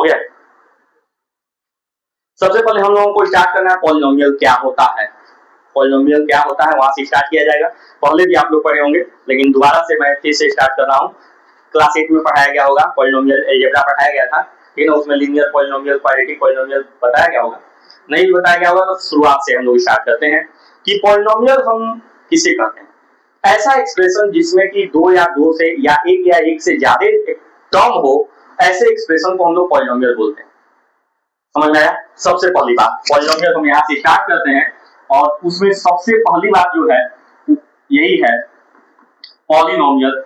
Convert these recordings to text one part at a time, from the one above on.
हो गया। सबसे पहले हम लोगों को स्टार्ट करना है पॉलिनोमियल क्या होता है। पॉलिनोमियल क्या होता है वहां से स्टार्ट किया जाएगा। पहले भी आप लोग पढ़े होंगे लेकिन दोबारा से मैं फिर से स्टार्ट कर रहा हूँ। क्लास 8 में पढ़ाया गया होगा, पॉलिनोमियल अलजेब्रा पढ़ाया गया था, ठीक है ना। उसमें लीनियर पॉलिनोमियल, क्वाड्रेटिक पॉलिनोमियल बताया गया होगा। नहीं भी बताया गया होगा तो शुरुआत से हम लोग स्टार्ट करते हैं कि पॉलिनोमियल हम किसे कहते हैं। ऐसा एक्सप्रेशन जिसमें कि दो या दो से या एक से ज्यादा टर्म हो, ऐसे एक्सप्रेशन को हम लोग पॉलिनोमियल बोलते हैं। समझ में आया? सबसे पहली बात पॉलिनोमियल हम यहाँ से स्टार्ट करते हैं और उसमें सबसे पहली बात जो है यही है पॉलिनोमियल,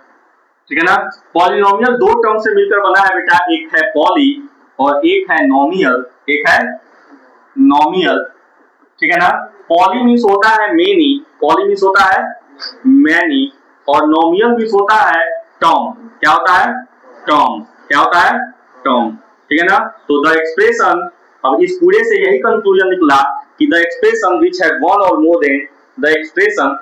ठीक है ना। पॉलिनोमियल दो टर्म से मिलकर बना है बेटा, एक है पॉली और एक है नोमियल, एक है नोमियल, ठीक है ना। पॉली मीन्स होता है मेनी, पॉली मीन्स होता है मैनी और नोमियल मीन्स होता है टर्म। क्या होता है? टर्म। क्या होता है? टर्म, ठीक है ना। तो द एक्सप्रेशन, अब इस पूरे से यही कंक्लूजन निकला कि द एक्सप्रेशन विच है वन और more than the expression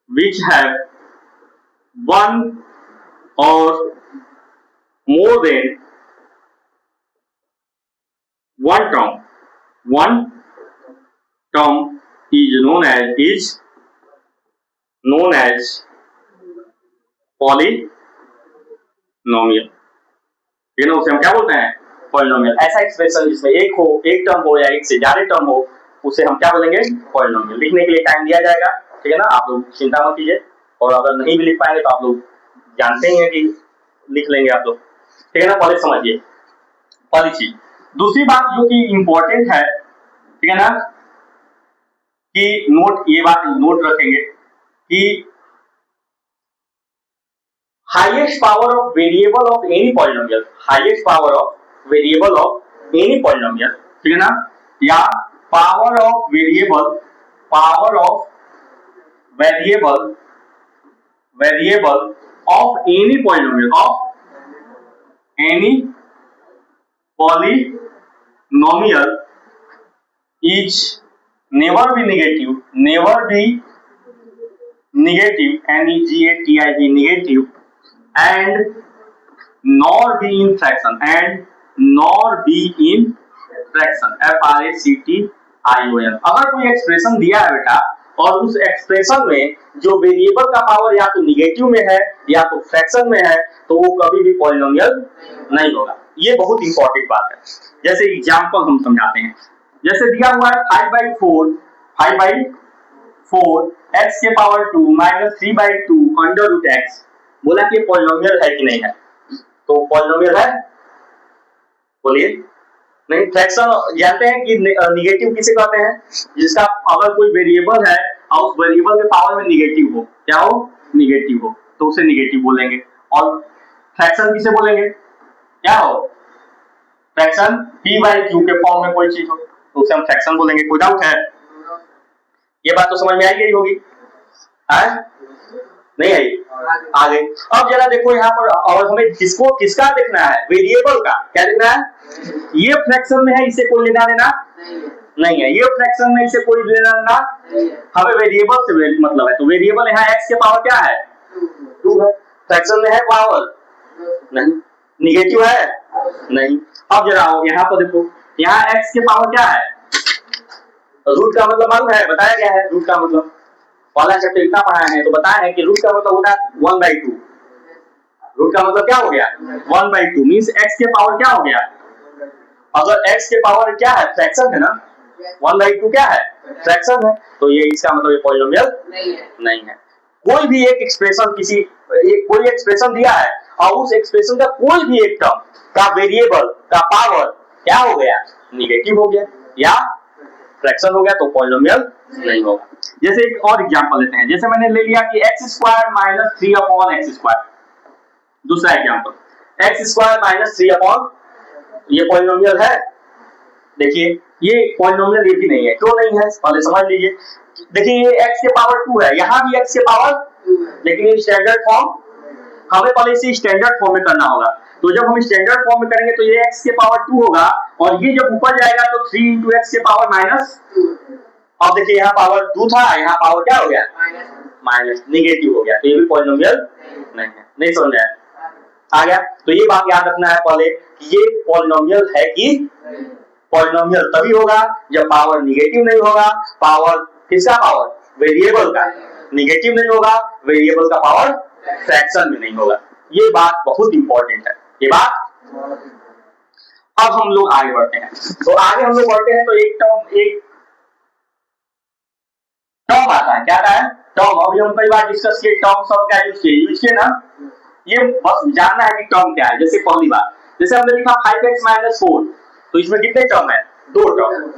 which have one or more than one term is known as polynomial, ये ना उसे हम क्या बोलते हैं? पॉलिनोमियल। ऐसा एक्सप्रेशन जिसमें एक टर्म हो या एक से ज्यादा टर्म हो उसे हम क्या बोलेंगे? पॉलिनोमियल। लिखने के लिए टाइम दिया जाएगा, ठीक है ना। आप लोग चिंता मत कीजिए और अगर नहीं भी लिख पाएंगे तो आप लोग जानते ही हैं कि लिख लेंगे आप लोग, ठीक है ना। पहले समझिए पहली चीज। दूसरी बात जो कि इंपॉर्टेंट है, ठीक है ना, कि नोट, ये बात नोट रखेंगे कि highest power of variable of any polynomial, highest power of variable of any polynomial, ठीक है ना, या power of variable of any polynomial, of any polynomial is never be negative N-E-G-A-T-I-V negative and nor be in fraction F-R-A-C-T-I-O-N। अगर कोई expression दिया है बेटा और उस एक्सप्रेशन में जो वेरिएबल का पावर या तो निगेटिव में है या तो फ्रैक्शन में है तो वो कभी भी पॉलिनोमियल नहीं होगा। ये बहुत इंपॉर्टेंट बात है। जैसे एग्जांपल हम समझाते हैं, जैसे दिया हुआ है 5/4 x के power 2 minus 3/2 under root x। बोला कि पॉलिनोमियल है कि नहीं है? तो पॉलिनोमियल है, बोलिए। नहीं, फ्रैक्शन जानते हैं कि निगेटिव किसे कहते हैं? जिसका अगर कोई वेरिएबल है और उस वेरिएबल के पावर में निगेटिव हो, क्या हो? निगेटिव हो, तो उसे निगेटिव बोलेंगे। और फ्रैक्शन किसे बोलेंगे? क्या हो? फ्रैक्शन p/q के फॉर्म में कोई चीज हो तो उसे हम फ्रैक्शन बोलेंगे। कोई डाउट है? ये बात तो समझ में आई गई होगी, है? नहीं आई? आ गई। अब जरा देखो यहाँ पर, और हमें किसका देखना है? वेरिएबल का। क्या देखना है? ये फ्रैक्शन में है, इसे कोई लेना देना नहीं है। ये फ्रैक्शन में इसे कोई लेना देना, हमें वेरिएबल से मतलब है। तो वेरिएबल यहाँ x के पावर क्या है? 2 है। फ्रैक्शन में है पावर नहीं, निगेटिव है नहीं। अब जरा यहाँ पर देखो, यहाँ x के पावर क्या है? रूट का मतलब मालूम है, बताया गया है। रूट का मतलब पहला चैप्टर इतना पढ़ाया है तो बताया है कि रूट का मतलब होता है 1/2। रूट का मतलब क्या हो गया? 1/2 मींस x के पावर क्या हो गया? अगर x के पावर क्या है? फ्रैक्शन है ना। 1/2 क्या है? फ्रैक्शन है। तो ये इसका मतलब ये पॉलिनोमियल नहीं है। कोई भी एक एक्सप्रेशन कोई एक्सप्रेशन दिया है और उस एक्सप्रेशन का कोई भी एक टर्म का वेरिएबल का पावर क्या हो गया? निगेटिव हो गया या फ्रैक्शन हो गया तो पॉलिनोमियल नहीं होगा। जैसे एक और एग्जांपल लेते हैं, जैसे मैंने ले लिया कि x² - 3/x²। दूसरा एग्जांपल x² - 3/, ये पॉलिनोमियल है? देखिए ये पॉलिनोमियल ये भी नहीं है। क्यों नहीं है? पहले समझ लीजिए। देखिए ये x के पावर 2 है, यहाँ भी x के पावर 2 है, लेकिन ये स्टैंडर्ड फॉर्म, हमें पहले इसे स्टैंडर्ड फॉर्म में करना होगा। तो जब हम स्टैंडर्ड फॉर्म में करेंगे तो ये x के पावर 2 होगा और ये जब ऊपर जाएगा तो 3 × x के पावर -2। अब देखिए यहाँ पावर 2 था, यहाँ पावर क्या हो गया? माइनस, निगेटिव हो गया। तो ये भी पॉलिनोमियल नहीं है, नहीं समझ आया? आ गया? तो ये बात याद रखना है पहले कि ये पॉलिनोमियल है कि पॉलिनोमियल तभी होगा जब पावर निगेटिव नहीं होगा। पावर किसका? पावर वेरिएबल का। निगेटिव नहीं होगा, वेरिएबल का पावर फ्रैक्शन में नहीं होगा। ये बात बहुत इंपॉर्टेंट है, ये बात। अब हम लोग आगे बढ़ते हैं। तो आगे हम लोग बढ़ते हैं तो एक टर्म आता है। क्या आता है? टर्म। अभी हम कई बार डिस्कस किए टर्म सब क्या यूज किए ना। ये बस जानना है कि टर्म क्या है। जैसे पहली बार जैसे हमने लिखा 5x - 4, तो इसमें कितने टर्म है? 2 टर्म।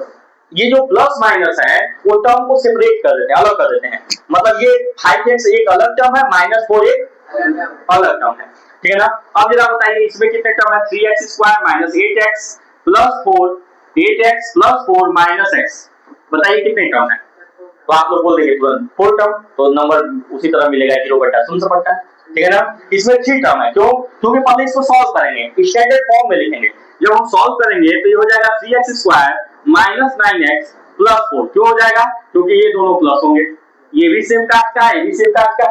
ये जो प्लस माइनस है वो टर्म को सेपरेट कर देते हैं, अलग कर देते हैं। मतलब ये 5x एक अलग टर्म है, -4 एक अलग टर्म है। ठीक है ना? अब जरा बताइए इसमें कितने टर्म है? 3x² - 8x + 4, 8x + 4 - x। बताइए कितने टर्म है? तो आप लोग बोल देंगे तुरंत 4 टर्म, तो नंबर उसी तरह मिलेगा 0/0। ठीक है ना? इसमें 3 टर्म है। क्यों? क्योंकि पहले इसको सॉल्व करेंगे, स्टैंडर्ड फॉर्म में लिखेंगे। जब हम सॉल्व करेंगे तो ये हो जाएगा 3x² - 9x + 4। क्यों हो जाएगा? क्योंकि ये दोनों प्लस होंगे, ये भी सेम कास्ट का है, ये भी सेम कास्ट का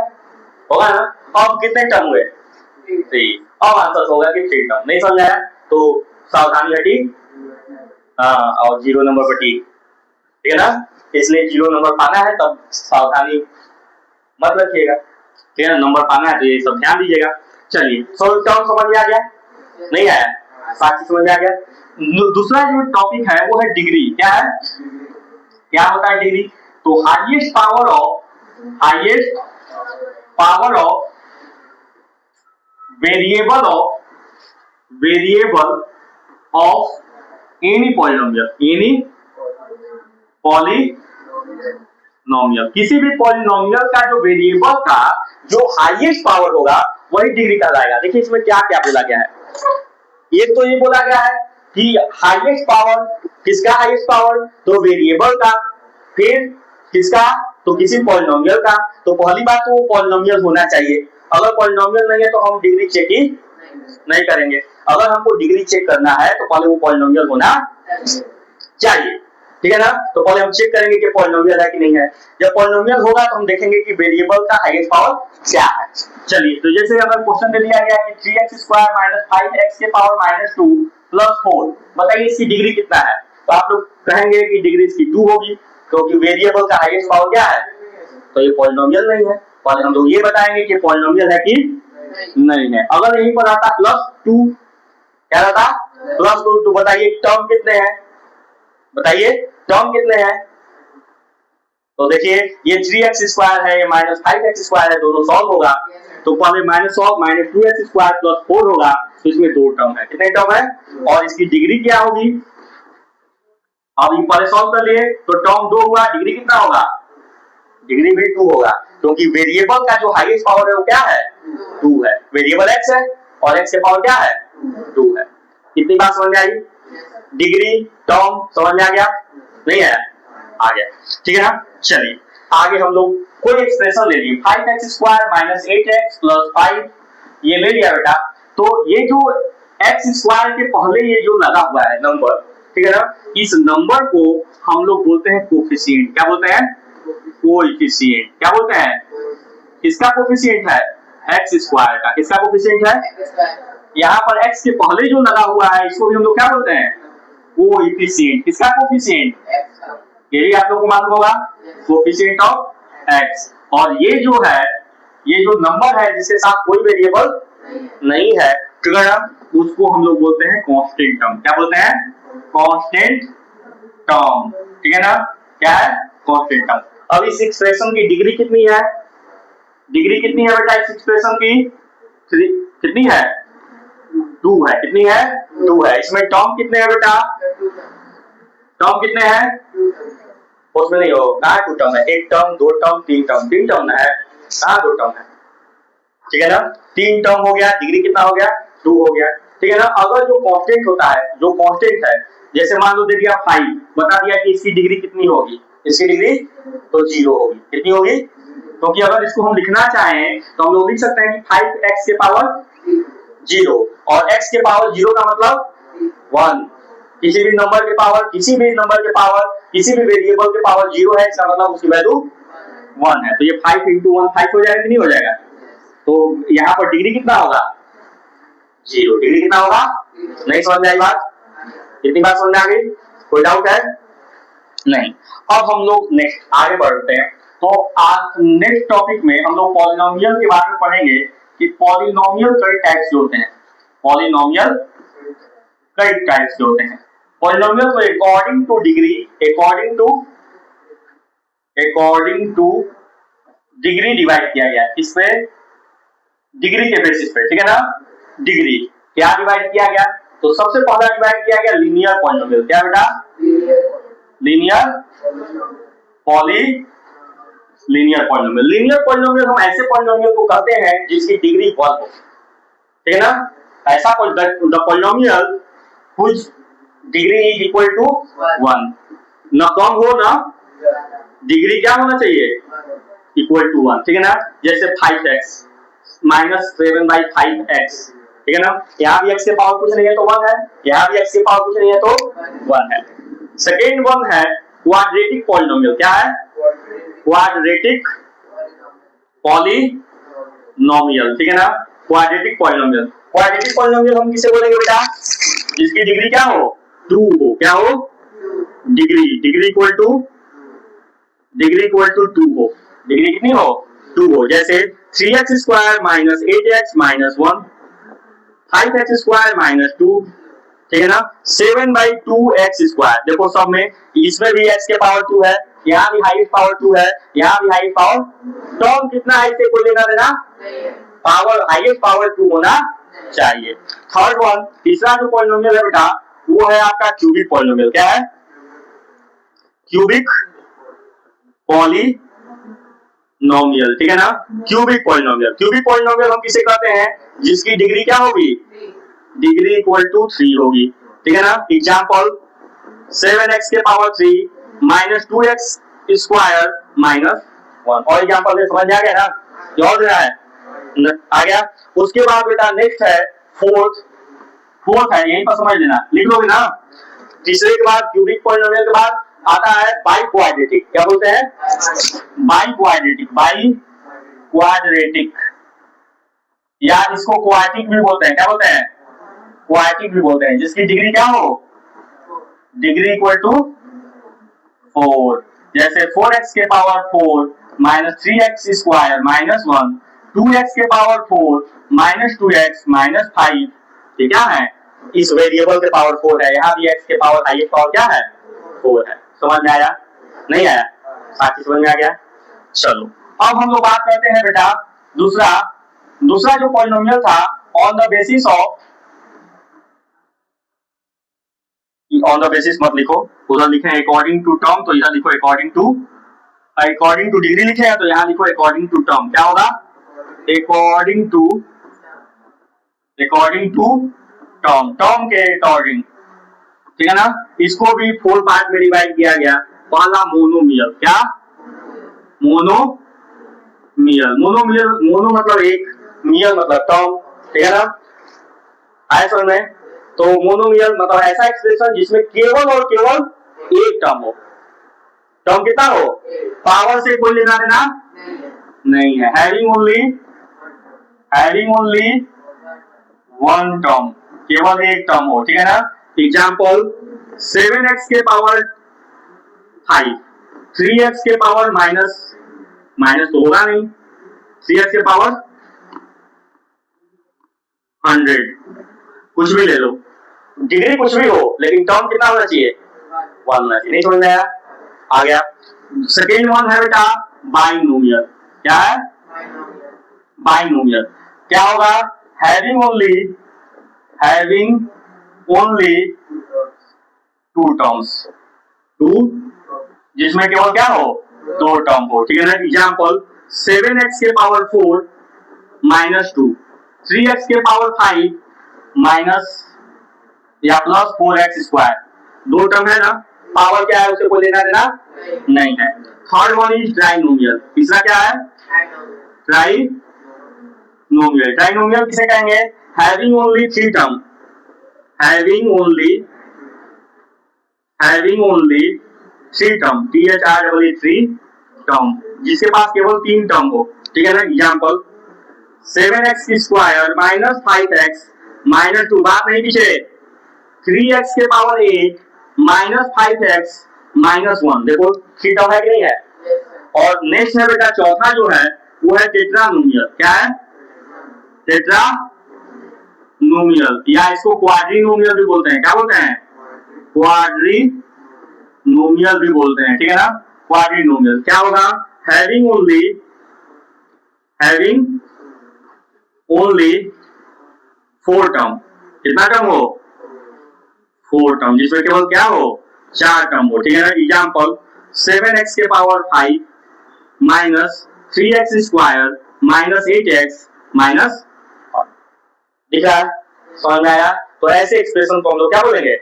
होगा ना। अब कितने टर्म हुए? 3। अब आंसर होगा कि 3 टर्म। नहीं समझ आया तो सावधानी हटी, और 0 नंबर पर टिक। ठीक है ना? इसलिए 0 नंबर पाना है तब सावधानी मत रखिएगा। ठीक है? नंबर पाना है तो ये सब ध्यान दीजिएगा। चलिए, टर्म समझ में आ गया? नहीं आया? साक्षी समझ में आ गया? दूसरा जो टॉपिक है वो है डिग्री। क्या है? क्या होता है डिग्री? तो highest power of variable of any polynomial, किसी भी पॉलिनोमियल का जो वेरिएबल का जो हाईएस्ट पावर होगा वही डिग्री कहलाएगा। देखिए इसमें क्या क्या बोला गया है। एक तो ये बोला गया है कि हाईएस्ट पावर, किसका हाईएस्ट पावर? तो वेरिएबल का। फिर किसका? तो किसी पॉलिनोमियल का। तो पहली बात तो वो पॉलिनोमियल होना चाहिए। अगर पॉलिनोमियल नहीं है तो हम डिग्री चेक ही नहीं करेंगे। अगर हमको डिग्री चेक करना है तो पहले वो पॉलिनोमियल होना चाहिए। ठीक है ना? तो पहले हम चेक करेंगे कि पॉलिनोमियल है कि नहीं है। जब पॉलिनोमियल होगा तो हम देखेंगे कि वेरिएबल का हाईएस्ट पावर क्या है। चलिए, तो जैसे अगर क्वेश्चन दे दिया गया कि 3x² - 5x⁻² + 4, बताइए इसकी डिग्री कितना है? तो आप लोग कहेंगे कि डिग्री इसकी 2 होगी, क्योंकि वेरिएबल का हाईएस्ट पावर क्या है? तो ये पॉलिनोमियल नहीं है। पहले हम लोग ये बताएंगे कि पॉलिनोमियल है कि नहीं है। अगर यहीं पर आता +2, क्या रहता? +2, तो बताइए टर्म कितने हैं? बताइए टर्म कितने हैं? तो देखिए ये 3x² है, ये -5x² है, दोनों सॉल्व होगा। तो पहले -2x² + 4 होगा, तो इसमें 2 टर्म है। कितने टर्म है? और इसकी डिग्री क्या होगी? अब ये पहले सॉल्व कर लिए तो टर्म 2 हुआ, डिग्री कितना होगा? डिग्री भी 2 होगा, क्योंकि वेरिएबल का जो हाईएस्ट पावर है वो क्या है? 2 है। वेरिएबल x है और x के पावर क्या है? 2 है। कितनी बात समझ में आई? डिग्री, टर्म समझ में आ गया? नहीं आया? आ गया। ठीक है ना? चलिए आगे हम लोग कोई एक्सप्रेशन ले लिए। 5x² - 8x + 5, ये ले लिया बेटा। तो ये जो x² के पहले ये जो लगा हुआ है नंबर, ठीक है ना, इस नंबर को हम लोग बोलते हैं कोफिशिएंट। क्या बोलते हैं? कोएफिशिएंट। क्या बोलते हैं? किसका कोफिशिएंट है? x² का। किसका कोफिशिएंट है? यहाँ पर x के पहले जो लगा हुआ है इसको भी हम लोग क्या बोलते हैं? कोएफिशिएंट। किसका कोफिशिएंट? ये भी आप लोग को मालूम होगा, कोफिशिएंट ऑफ x। और ये जो है, ये जो नंबर है जिसके साथ कोई वेरिएबल नहीं है, ठीक है ना, उसको हम लोग बोलते हैं कांस्टेंट टर्म। क्या बोलते हैं? Constant term. ठीक है ना? क्या है? Constant term. अब इस एक्सप्रेशन की डिग्री कितनी है? डिग्री कितनी है बेटा इस एक्सप्रेशन की? कितनी है? 2 है। कितनी है? 2 है। इसमें टर्म कितने हैं बेटा? टर्म कितने हैं? उसमें नहीं हो, कहाँ 2 टर्म है? 1 टर्म, 2 टर्म, 3 टर्म। 3 टर्म है, कहाँ 2 टर्म है? ठीक है ना? 3 टर्म हो गया। डिग्री कितना हो गया? 2 हो गया। ठीक है ना? अगर जो कांस्टेंट होता है, जो कांस्टेंट है, जैसे मान लो दे दिया 5, बता दिया कि इसकी डिग्री कितनी होगी? इसकी डिग्री तो 0 होगी। कितनी होगी? क्योंकि अगर इसको हम लिखना चाहें तो हम लोग लिख सकते हैं कि 5x के पावर 0, और x के पावर 0 का मतलब 1। किसी भी नंबर के पावर, किसी भी नंबर के पावर, किसी भी वेरिएबल के पावर 0 है, इसका मतलब उसकी वैल्यू 1 है। तो ये 5 × 1 5 हो जाएगा कि नहीं हो जाएगा? तो यहाँ पर डिग्री कितना होगा, 0। डिग्री कितना होगा, नहीं समझ में आई बात, कितनी बात समझ में आ गई, कोई डाउट है, नहीं। अब हम लोग नेक्स्ट आगे बढ़ते हैं। तो आज नेक्स्ट टॉपिक में हम लोग पॉलिनोमियल के बारे में पढ़ेंगे कि पॉलिनोमियल कई टाइप्स के होते हैं, पॉलिनोमियल कई टाइप्स के होते हैं। पॉलिनोमियल को according two degree, according two degree divide किया गया, इसमें डिग्री के बेसिस पे, ठीक है ना। डिग्री क्या डिवाइड किया गया, तो सबसे पहला डिवाइड किया गया लीनियर पॉलिनोमियल, क्या बेटा, लीनियर पॉलिनोमियल। लीनियर पॉलिनोमियल हम ऐसे पॉलिनोमियल को कहते हैं जिसकी डिग्री 1 हो, ठीक है ना। ऐसा the polynomial whose degree is equal to 1, ना कम हो ना, डिग्री क्या होना चाहिए, इक्वल टू 1, ठीक है ना। जैसे 5x माइनस 7/5x, ठीक है ना। यहाँ भी x के पावर कुछ नहीं है तो 1 है, यहाँ भी x के पावर कुछ नहीं है तो 1 है। सेकेंड वन है क्वाड्रेटिक पॉलिनोमियल, क्या है, क्वाड्रेटिक पॉलिनोमियल, ठीक है ना। क्वाड्रेटिक पॉलिनोमियल हम किसे बोलेंगे बेटा, जिसकी डिग्री क्या हो, 2 हो, क्या हो, डिग्री इक्वल टू 2 हो, डिग्री कितनी हो, 2 हो। जैसे 3x square minus 8x minus 1, 5x square minus 2, ठीक है ना। 7/2x स्क्वायर, देखो सब में, इसमें भी x के पावर 2 है, यहाँ भी हाईएस्ट पावर 2 है, यहाँ भी हाईएस्ट पावर, टर्म कितना है इसे कोई लेना देना, पावर हाईएस्ट पावर 2 होना चाहिए। थर्ड वन, तीसरा जो पॉलिनोमियल है बेटा वो है आपका क्यूबिक पॉलिनोमियल, क्या है, क्यूबिक पॉलिनोमियल, ठीक है ना। क्यूबिक पॉलिनोमियल हम किसे कहते हैं, जिसकी डिग्री क्या होगी, डिग्री इक्वल टू 3 होगी, ठीक है ना। एग्जांपल 7x के power 3 minus 2x square minus 1, और एग्जांपल समझ में आ गया ना, जो दे रहा है आ गया। उसके बाद बेटा नेक्स्ट है फोर्थ है, यहीं पर समझ लेना, लिख लोगे ना। तीसरे के बाद क्यूबिक पॉलिनोमियल के बाद आता है बाई क्वाड्रेटिक, क्या बोलते हैं, बाई क्वाड्रेटिक, या इसको क्वाड्रेटिक भी बोलते हैं, क्या बोलते हैं, क्वाड्रेटिक भी बोलते हैं, जिसकी डिग्री क्या हो, डिग्री इक्वल टू 4। जैसे 4x के power 4 minus 3x square minus 1, 2x के पावर 4 माइनस 2x माइनस 5, ये क्या है, इस वेरिएबल के पावर 4 है, यहाँ भी x के पावर हाईएस्ट पावर क्या है, 4 है। समझ में आया, नहीं आया, साथी समझ में आ गया। चलो अब हम लोग बात करते हैं बेटा दूसरा जो पॉलिनोमियल था ऑन द बेसिस मत लिखो, उधर लिखे अकॉर्डिंग टू टर्म, तो इधर लिखो अकॉर्डिंग टू डिग्री लिखे हैं, तो यहाँ लिखो अकॉर्डिंग टू टर्म, क्या होगा, अकॉर्डिंग टू टर्म के अकॉर्डिंग, ठीक है ना। इसको भी 4 पार्ट में डिवाइड किया गया। पहला मोनोमियल, क्या, मोनो मतलब एक, मियल मतलब टर्म, ठीक है ना, आया समझ में। तो मोनोमियल मतलब ऐसा एक्सप्रेशन जिसमें केवल और केवल एक टर्म हो, टर्म कितना हो, पावर से कोई लेना देना नहीं है, हैविंग ओनली वन टर्म, केवल एक टर्म हो, ठीक है ना। एग्जांपल 7x के पावर 5, 3x के पावर माइनस तो होगा नहीं, 3x के पावर 100, कुछ भी ले लो, डिग्री कुछ भी हो, लेकिन टर्म कितना होना चाहिए, 1 होना चाहिए। नहीं समझ में आया, आ गया। सेकेंड वन है बेटा बाइनोमियल, क्या है, बाइनोमियल क्या होगा, हैविंग ओनली 2 टर्म्स, जिसमें केवल क्या हो, 2 टर्म हो, ठीक है ना। एग्जांपल 7x के पावर 4 माइनस 2, 3x के पावर 5 माइनस या प्लस 4x स्क्वायर, 2 टर्म है ना, पावर क्या है उसे कोई लेना देना नहीं है। थर्ड वन इज ट्राइनोमियल, तीसरा क्या है, ट्राइनोमियल किसे कहेंगे, having only 3 term, having only 3 term, THREE 3 term, जिसके पास केवल 3 टर्म हो, ठीक है ना। Example 7x square minus 5x minus 2, बात नहीं पीछे, 3x के पावर 8 माइनस 5x माइनस 1, देखो थ्री टर्म है कि नहीं है। और नेक्स्ट है बेटा चौथा जो है वो है टेट्रानोमियल। क्या है? टेट्रानोमियल, या इसको क्वाड्रीनोमियल भी बोलते हैं। क्या बोलते हैं? क्वाड्रीनोमियल भी बोलते हैं, ठीक है ना। क्वाड्रीनोमियल क्या होगा? Having only 4 term. कितना टर्म हो? 4 टर्म, जिसमें केवल क्या हो? 4 टर्म हो, ठीक है ना। एग्जाम्पल 7x के power 5 minus 3x square minus 8x minus, दिख रहा है? समझ में आया? तो ऐसे एक्सप्रेशन को हम लोग क्या बोलेंगे?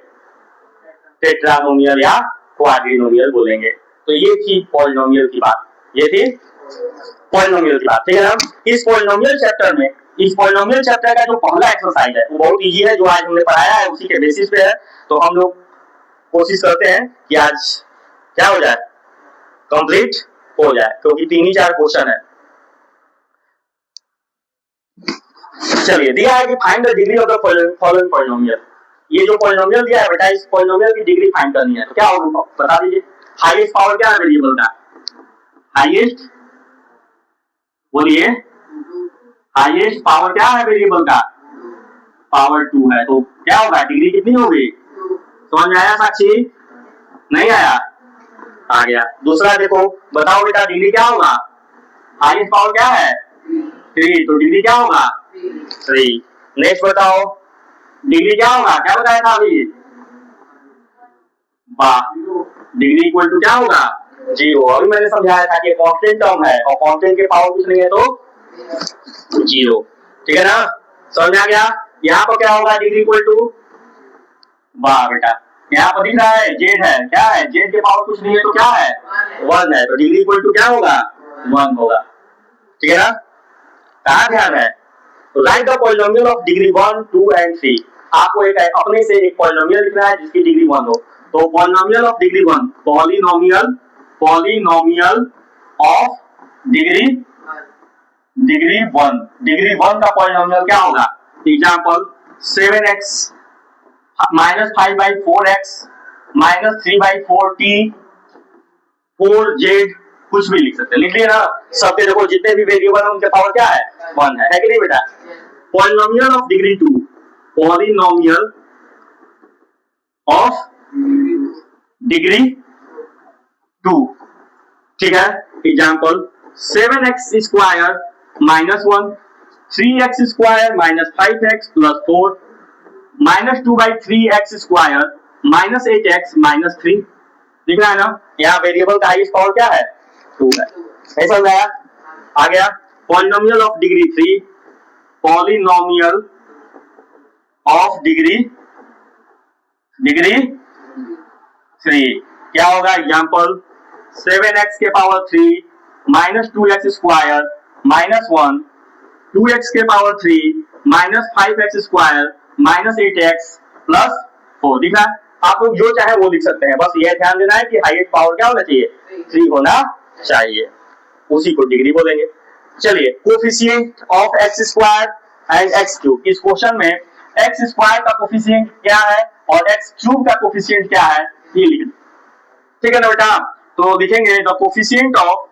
टेट्रानोमियल या क्वाड्रीनोमियल बोलेंगे। तो ये थी पॉलिनोमियल की बात, ये थी पॉलिनोमियल की बात, ठीक है ना। इस पॉलिनोमियल चैप्टर में, इस पॉलिनोमियल चैप्टर का जो पहला एक्सरसाइज है वो बहुत इजी है, जो आज हमने पढ़ाया है उसी के बेसिस पे है। तो हम लोग कोशिश करते हैं कि आज क्या हो जाए, कंप्लीट हो जाए, क्योंकि 3 ही 4 क्वेश्चन है। चलिए, दिया है कि find the degree of the following polynomial. ये जो पॉलिनोमियल दिया है बेटा, इस पॉलिनोमियल की डिग्री फाइंड करनी है। तो क्या होगा बता दीजिए। हाईएस्ट पावर क्या है वेरिएबल का? हाईएस्ट, बोलिए, हाईएस्ट पावर क्या है वेरिएबल का? पावर 2 है। तो क्या होगा? डिग्री कितनी होगी? समझ में आया साक्षी? नहीं आया? आ गया। दूसरा देखो, बताओ बेटा डिग्री क्या होगा? हाईएस्ट पावर क्या है? 3, तो डिग्री क्या होगा? 3। नेक्स्ट बताओ डिग्री क्या होगा? क्या बताया था अभी? डिग्री इक्वल टू क्या होगा? 0। अभी मैंने समझाया था कि कांस्टेंट टर्म है और कांस्टेंट के पावर कुछ नहीं है तो 0, ठीक है ना। समझ में आ गया? यहाँ पर क्या होगा? डिग्री इक्वल टू बेटा, यहाँ पर दिख रहा है जेड है, क्या है? जेड के पावर कुछ नहीं है तो क्या है? 1 है, तो डिग्री इक्वल टू क्या होगा? 1 होगा, ठीक है ना। कहाँ ध्यान है? Right the polynomial of degree 1, 2 and 3। आपको एक अपने से एक पॉलिनोमियल लिखना है जिसकी डिग्री 1 हो। तो polynomial of degree 1, polynomial of degree 1 का पॉलिनोमियल क्या होगा? Example 7x minus 5/4x minus 3/4t 4z, कुछ भी लिख सकते हैं, लिख लिया ना। सबके देखो जितने भी वेरिएबल है उनके पावर क्या है? 1 है कि नहीं बेटा। Polynomial of degree 2, polynomial of degree 2, ठीक है। Example 7x square minus 1 3x square minus 5x plus 4 minus 2/3x square minus 8x minus 3, दिख रहा है ना। यहाँ वेरिएबल का हाईएस्ट पावर क्या है? 2 है। नहीं समझ आया? आ गया। Polynomial of degree 3, polynomial of degree 3 क्या होगा? एग्जांपल 7x के power 3 minus 2x square minus 1 2x के power 3 minus 5x square minus 8x plus 4, दिखा। आप लोग जो चाहे वो लिख सकते हैं, बस ये ध्यान देना है कि हाईएस्ट पावर क्या होना चाहिए? 3 होना चाहिए, उसी को डिग्री बोलेंगे। चलिए, coefficient of x square and x cube. इस क्वेश्चन में x स्क्वायर का कोफिशिएंट क्या है और x क्यूब का कोफिशिएंट क्या है ये लिख, ठीक है ना बेटा। तो लिखेंगे the coefficient of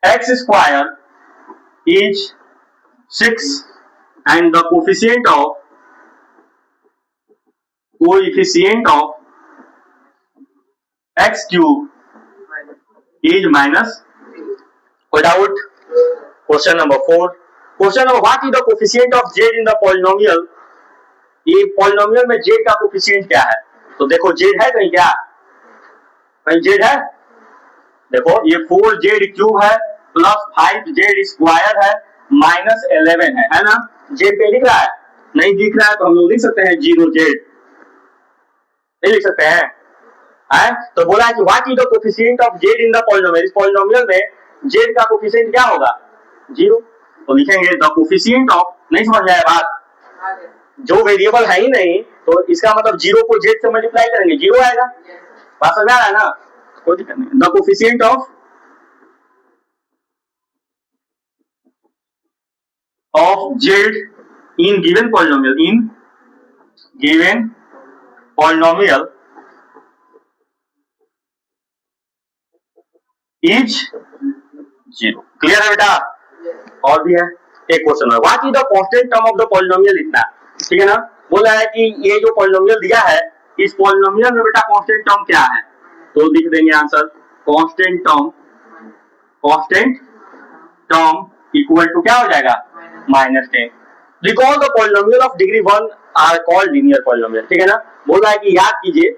x square is 6 and the coefficient of x cube is minus. Without question number 4. Question number, what is the coefficient of z in the polynomial? ये पॉलिनोमियल में z का कोफिशिएंट क्या है? तो देखो z है कहीं, क्या कहीं z है? देखो ये 4z क्यूब है प्लस 5z स्क्वायर है माइनस 11 है ना। z पे लिख रहा है? नहीं दिख रहा है, तो हम लोग लिख सकते हैं 0z, नहीं लिख सकते हैं? तो बोला है कि what is the coefficient of z in the polynomial. इस पॉलिनोमियल में z का कोफिशिएंट क्या होगा? 0। तो लिखेंगे द कोफिशिएंट ऑफ, नहीं समझ आया बात? जो वेरिएबल है ही नहीं तो इसका मतलब 0 को z से मल्टीप्लाई करेंगे 0 आएगा। बात समझ आ रहा है ना? कोई दिक्कत नहीं। The coefficient of of Z in given polynomial is 0। Clear है बेटा? और भी है एक क्वेश्चन है, what is the constant term of the polynomial? इतना ठीक है ना। बोला है कि ये जो पॉलिनोमियल दिया है इस पॉलिनोमियल में बेटा कांस्टेंट टर्म क्या है, तो लिख देंगे answer constant term equal to क्या हो जाएगा -10। Recall the polynomial of degree 1 are called linear polynomial. ठीक है ना। बोल रहा है कि याद कीजिए,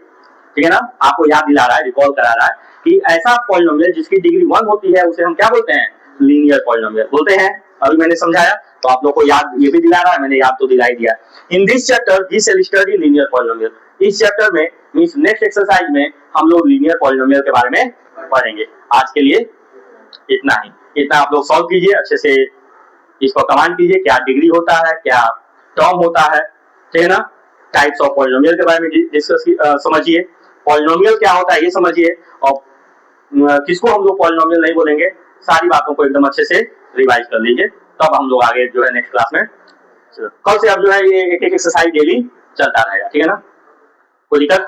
ठीक है ना, आपको याद दिला रहा है, रिकॉल करा रहा है कि ऐसा पॉलिनोमियल जिसकी डिग्री 1 होती है उसे हम क्या बोलते हैं, लीनियर पॉलिनोमियल बोलते हैं। अभी मैंने समझाया तो आप लोग को याद ये भी दिला रहा है, मैंने याद तो दिला ही दिया। In this chapter we shall study linear polynomial. इस चैप्टर में मींस नेक्स्ट एक्सरसाइज में हम लोग लीनियर पॉलिनोमियल के बारे में पढ़ेंगे। आज के लिए इतना ही, इतना आप लोग सॉल्व कीजिए अच्छे से, इसको कमांड कीजिए क्या डिग्री होता है, क्या टर्म होता है, ठीक है ना। टाइप्स ऑफ पॉलिनोमियल के बारे में डिस्कस समझिए, पॉलिनोमियल क्या होता है ये समझिए, और किसको हम लोग पॉलिनोमियल नहीं बोलेंगे, सारी बातों को एकदम अच्छे से रिवाइज कर लीजिए, तब हम लोग आगे जो है नेक्स्ट क्लास में कल से अब जो है ये एक एक्सरसाइज डेली चलता रहेगा। ठीक है ना, कोई दिक्कत?